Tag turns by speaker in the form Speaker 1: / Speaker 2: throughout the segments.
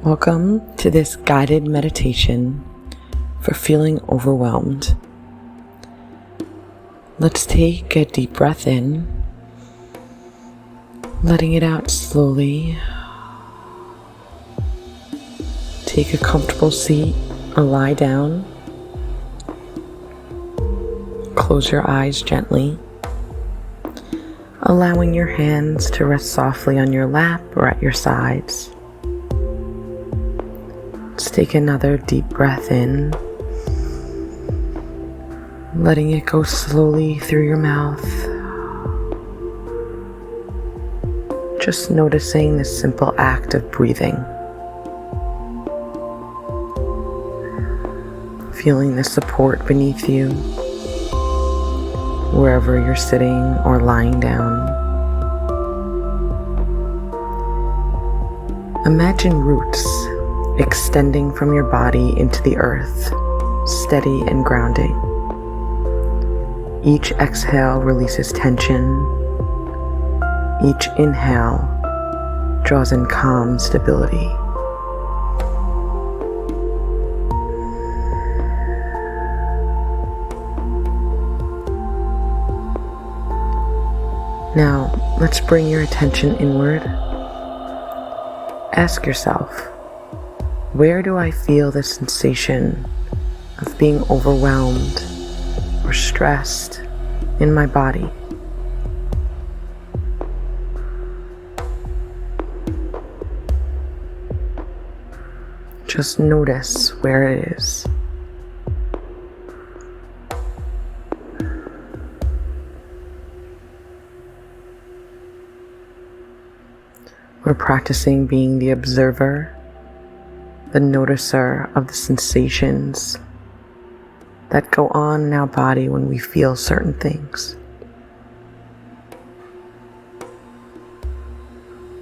Speaker 1: Welcome to this guided meditation for feeling overwhelmed. Let's take a deep breath in, letting it out slowly. Take a comfortable seat or lie down. Close your eyes gently, allowing your hands to rest softly on your lap or at your sides. Let's take another deep breath in, letting it go slowly through your mouth. Just noticing the simple act of breathing. Feeling the support beneath you, wherever you're sitting or lying down. Imagine roots extending from your body into the earth, steady and grounding. Each exhale releases tension. Each inhale draws in calm stability. Now, let's bring your attention inward. Ask yourself, where do I feel the sensation of being overwhelmed or stressed in my body? Just notice where it is. We're practicing being the observer, the noticer of the sensations that go on in our body when we feel certain things.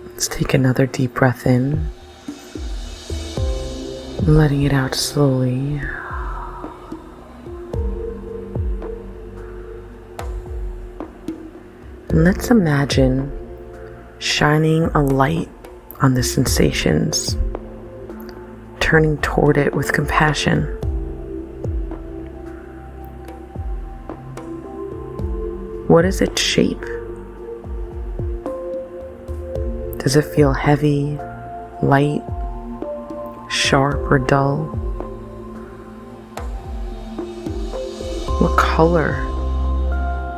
Speaker 1: Let's take another deep breath in, letting it out slowly. And let's imagine shining a light on the sensations, turning toward it with compassion. What is its shape? Does it feel heavy, light, sharp, or dull? What color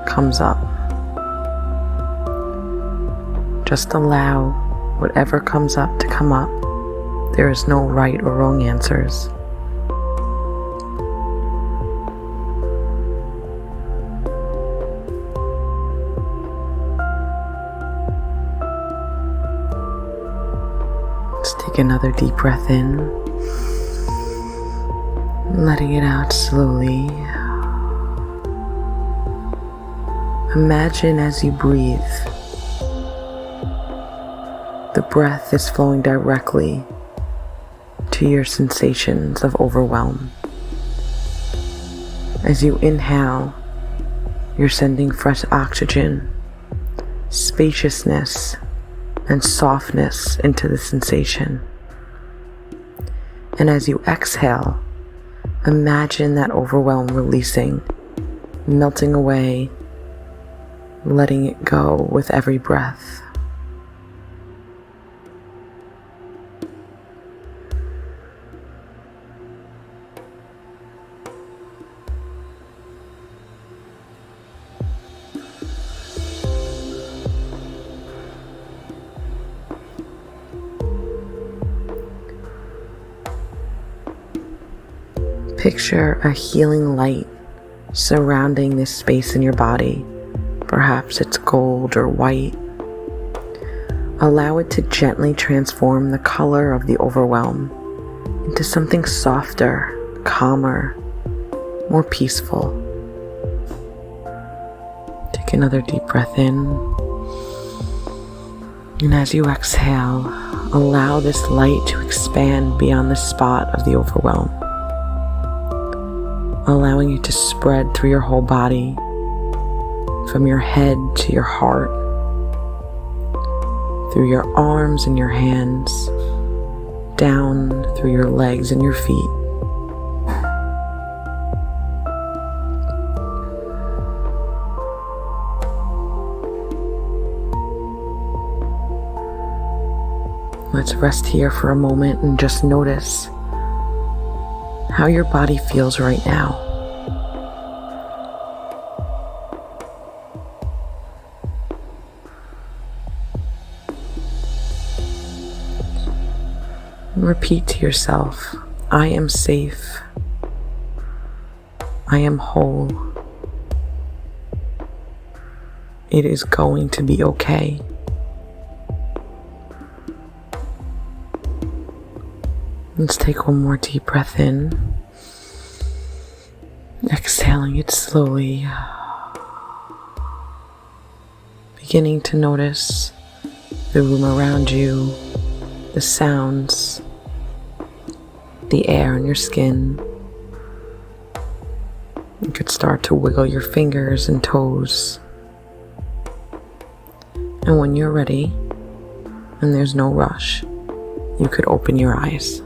Speaker 1: comes up? Just allow whatever comes up to come up. There is no right or wrong answers. Let's take another deep breath in, letting it out slowly. Imagine as you breathe, the breath is flowing directly to your sensations of overwhelm. As you inhale, you're sending fresh oxygen, spaciousness, and softness into the sensation. And as you exhale, imagine that overwhelm releasing, melting away, letting it go with every breath. Picture a healing light surrounding this space in your body. Perhaps it's gold or white. Allow it to gently transform the color of the overwhelm into something softer, calmer, more peaceful. Take another deep breath in. And as you exhale, allow this light to expand beyond the spot of the overwhelm, allowing it to spread through your whole body, from your head to your heart, through your arms and your hands, down through your legs and your feet. Let's rest here for a moment and just notice how your body feels right now. Repeat to yourself, I am safe. I am whole. It is going to be okay. Let's take one more deep breath in. Exhaling it slowly. Beginning to notice the room around you, the sounds, the air on your skin. You could start to wiggle your fingers and toes. And when you're ready, and there's no rush, you could open your eyes.